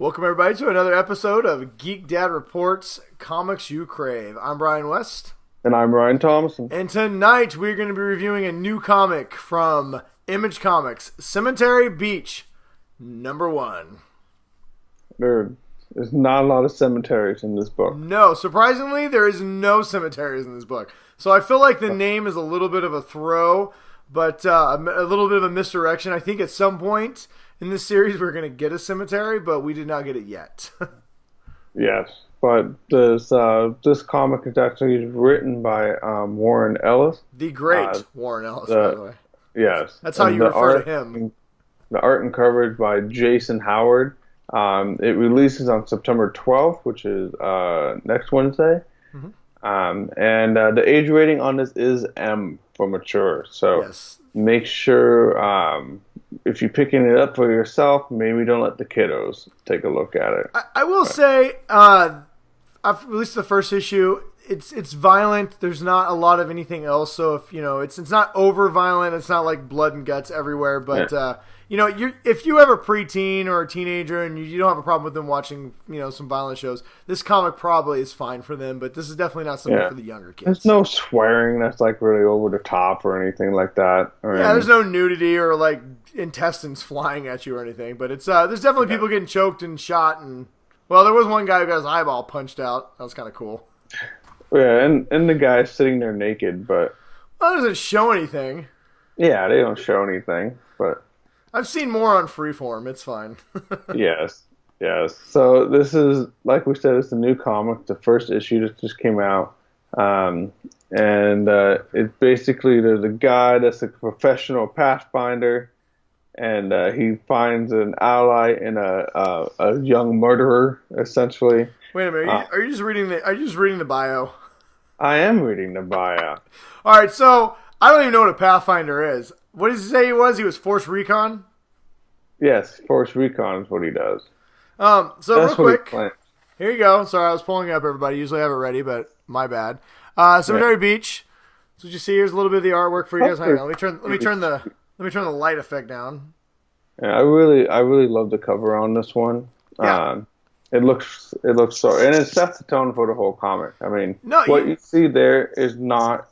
Welcome everybody to another episode of Geek Dad Reports Comics You Crave. I'm Brian West. And I'm Ryan Thomason. And tonight we're going to be reviewing a new comic from Image Comics, Cemetery Beach, #1. There's not a lot of cemeteries in this book. No, surprisingly, there is no cemeteries in this book. So I feel like the name is a little bit of a throw, but a little bit of a misdirection. I think at some point in this series we're going to get a cemetery, but we did not get it yet. Yes, but this comic is actually written by Warren Ellis. The great Warren Ellis, by the way. Yes. That's how you refer to him. The art and coverage by Jason Howard. It releases on September 12th, which is next Wednesday. Mm-hmm. And the age rating on this is M for mature. So yes. Make sure if you're picking it up for yourself, maybe don't let the kiddos take a look at it. I will say, I've released the first issue. It's violent. There's not a lot of anything else. So if it's not over violent. It's not like blood and guts everywhere. But if you have a preteen or a teenager and you don't have a problem with them watching some violent shows, this comic probably is fine for them. But this is definitely not something for the younger kids. There's no swearing that's like really over the top or anything like that. There's no nudity or like intestines flying at you or anything. But it's there's definitely people getting choked and shot and there was one guy who got his eyeball punched out. That was kind of cool. Yeah, and the guy's sitting there naked, but it doesn't show anything. Yeah, they don't show anything, but I've seen more on Freeform. It's fine. Yes. So this is, like we said, it's a new comic. The first issue that just came out, and it's basically there's a guy that's a professional pathfinder, and he finds an ally in a young murderer, essentially. Wait a minute. Are you just reading the bio? I am reading the bio. All right, so I don't even know what a pathfinder is. What did he say he was? He was Force Recon? Yes, Force Recon is what he does. So that's real quick, here you go. Sorry, I was pulling up everybody. Usually I have it ready, but my bad. Cemetery Beach. So what you see here's a little bit of the artwork for you guys. Hang on. Let me turn the light effect down. Yeah, I really love the cover on this one. Yeah. It looks so, and it sets the tone for the whole comic. I mean, you see there is not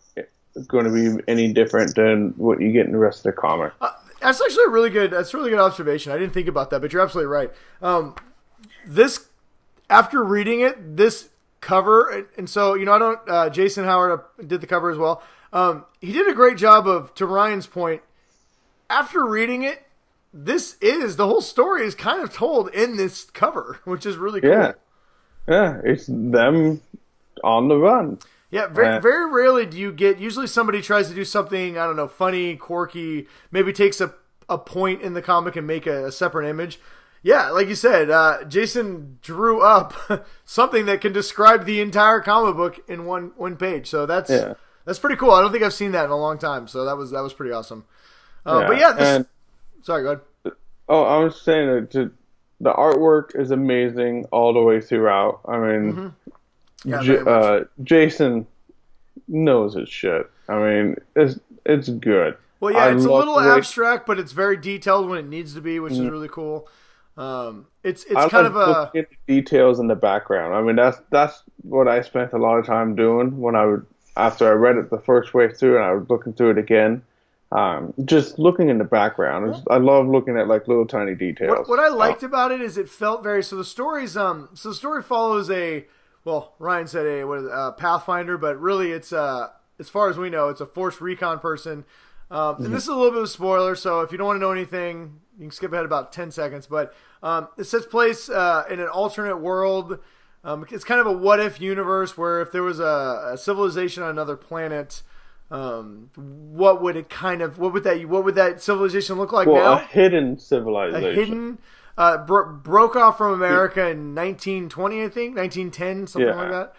going to be any different than what you get in the rest of the comic. That's actually a really good observation. I didn't think about that, but you're absolutely right. This, after reading it, this cover, and so I don't. Jason Howard did the cover as well. He did a great job of, to Ryan's point. After reading it, the whole story is kind of told in this cover, which is really cool. Yeah, it's them on the run. Yeah, very rarely do you get. Usually, somebody tries to do something, I don't know, funny, quirky. Maybe takes a point in the comic and make a separate image. Yeah, like you said, Jason drew up something that can describe the entire comic book in one page. So that's pretty cool. I don't think I've seen that in a long time. So that was pretty awesome. But yeah, sorry, go ahead. Oh, I was saying that the artwork is amazing all the way throughout. I mean, Jason knows his shit. I mean, it's good. Well, yeah, it's a little abstract, but it's very detailed when it needs to be, which is really cool. It's kind of a looking at the details in the background. I mean, that's what I spent a lot of time doing after I read it the first way through, and I was looking through it again. Just looking in the background. I love looking at like little tiny details. What I liked about it is it felt very. So the the story follows Ryan said a pathfinder, but really it's as far as we know, it's a Force Recon person. And this is a little bit of a spoiler, so if you don't want to know anything, you can skip ahead about 10 seconds. But it sets place in an alternate world. It's kind of a what-if universe where if there was a civilization on another planet, what would that civilization look like now? A hidden civilization. A hidden broke off from America in 1920, I think, 1910, something like that.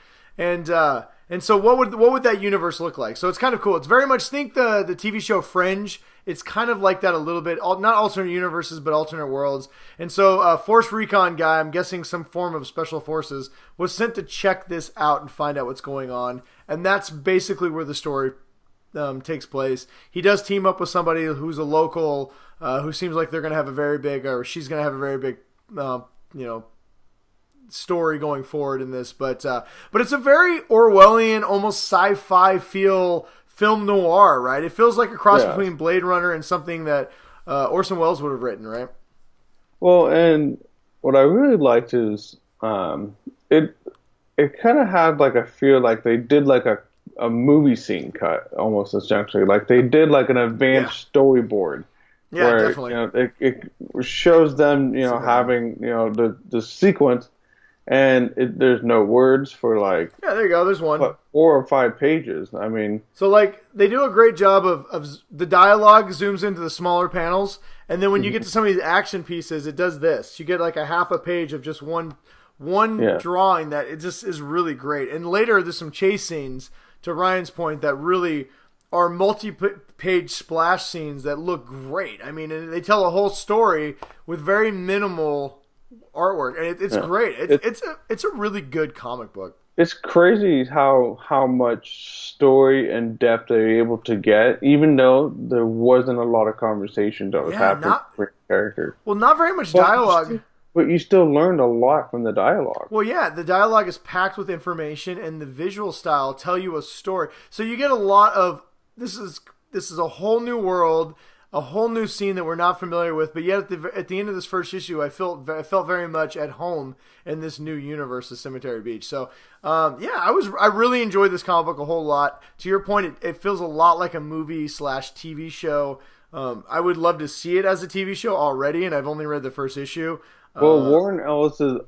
And so what would that universe look like? So it's kind of cool. It's very much, think the TV show Fringe. It's kind of like that a little bit. Not alternate universes, but alternate worlds. And so Force Recon guy, I'm guessing some form of special forces, was sent to check this out and find out what's going on. And that's basically where the story takes place. He does team up with somebody who's a local, who seems like they're going to have a very big, or she's going to have a very big, story going forward in this, but it's a very Orwellian, almost sci-fi feel film noir, right? It feels like a cross between Blade Runner and something that Orson Welles would have written, right? Well, and what I really liked is it kind of had like a feel like they did like a movie scene cut almost, essentially. Like they did like an advanced storyboard. Yeah, where, definitely. It shows them, having, the sequence, and there's no words for like... Yeah, there you go. There's one. 4 or 5 pages. I mean... So, like, they do a great job of the dialogue zooms into the smaller panels, and then when you get to some of these action pieces, it does this. You get like a half a page of just one drawing that it just is really great. And later, there's some chase scenes, to Ryan's point, that really are multi-page splash scenes that look great. I mean, and they tell a whole story with very minimal artwork, and it's great. It's a really good comic book. It's crazy how much story and depth they're able to get, even though there wasn't a lot of conversation that was happening with characters. Well, not very much dialogue. But you still learned a lot from the dialogue. Well, yeah, the dialogue is packed with information, and the visual style tell you a story. So you get a lot of this is a whole new world, a whole new scene that we're not familiar with. But yet, at the end of this first issue, I felt very much at home in this new universe of Cemetery Beach. So, I really enjoyed this comic book a whole lot. To your point, it feels a lot like a movie/TV show. I would love to see it as a TV show already, and I've only read the first issue. Well, Warren Ellis's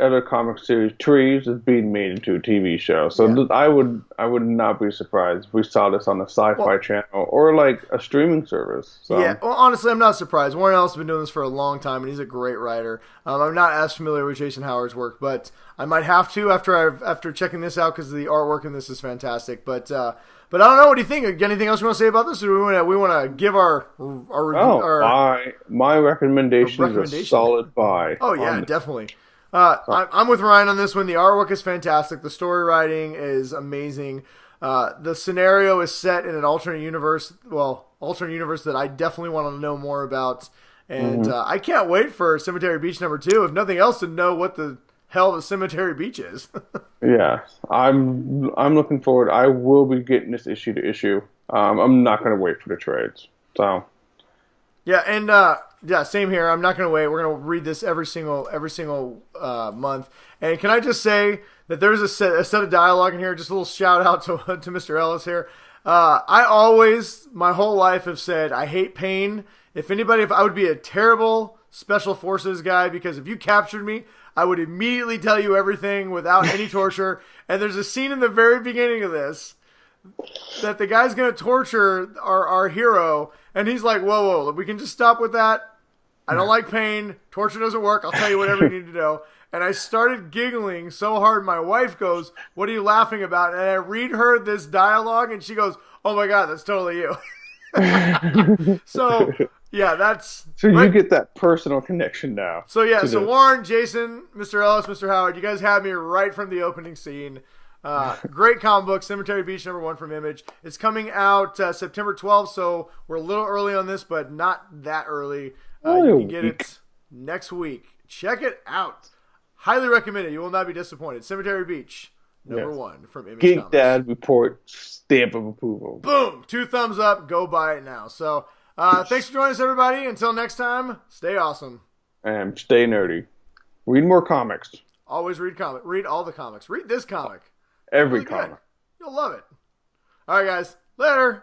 other comic series, Trees, is being made into a TV show. So I would not be surprised if we saw this on a sci-fi channel or like a streaming service. So. Yeah, well, honestly, I'm not surprised. Warren Ellis has been doing this for a long time, and he's a great writer. I'm not as familiar with Jason Howard's work, but I might have to after checking this out because the artwork in this is fantastic. But I don't know. What do you think? Anything else you want to say about this, or do we want to give our review? My recommendation is a solid buy. Oh yeah, definitely. I'm with Ryan on this one. The artwork is fantastic. The story writing is amazing. The scenario is set in an alternate universe. Well, alternate universe that I definitely want to know more about. And I can't wait for Cemetery Beach #2. If nothing else, to know what the hell the Cemetery Beach is. Yeah, I'm looking forward. I will be getting this issue to issue. I'm not going to wait for the trades. So. Yeah, and same here. I'm not going to wait. We're going to read this every single month. And can I just say that there's a set of dialogue in here? Just a little shout out to Mr. Ellis here. I always, my whole life, have said I hate pain. If I would be a terrible special forces guy, because if you captured me, I would immediately tell you everything without any torture. And there's a scene in the very beginning of this that the guy's going to torture our hero, and he's like, whoa, we can just stop with that. I don't like pain. Torture doesn't work. I'll tell you whatever you need to know. And I started giggling so hard, my wife goes, what are you laughing about? And I read her this dialogue, and she goes, oh my God, that's totally you. So, yeah, that's... So you get that personal connection now. So, yeah, so Warren, Jason, Mr. Ellis, Mr. Howard, you guys had me right from the opening scene. Great comic book, Cemetery Beach #1 from Image. It's coming out September 12th, so we're a little early on this, but not that early. You can get it next week. Check it out. Highly recommend it. You will not be disappointed. Cemetery Beach #1 from Image Geek Comics. Dad report, stamp of approval. Boom! 2 thumbs up. Go buy it now. So, thanks for joining us, everybody. Until next time, stay awesome. And stay nerdy. Read more comics. Always read comics. Read all the comics. Read this comic. Every really comic. Good. You'll love it. All right, guys. Later.